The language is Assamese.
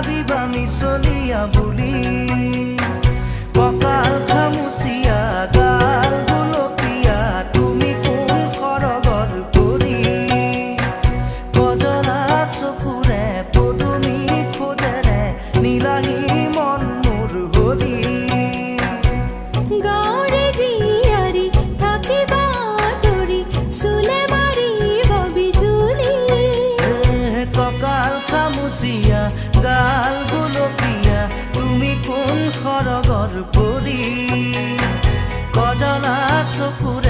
ভাবিবা মিছলিয়া বুলি কঁকাল খামুচিয়া গাল গুলপীয়া তুমি কোন সৰগৰ পৰি কজলা চকুৰে পদুমী খোজেৰে নীলাহী মন মোৰ হৰি গাঁৱৰে জীয়াৰী থাকিবা তৰি চুলে মাৰিব বিজুলি কঁকাল খামুচিয়া গাল গুলপীয়া তুমি কোন সৰগৰ পৰি কজলা চকুৰে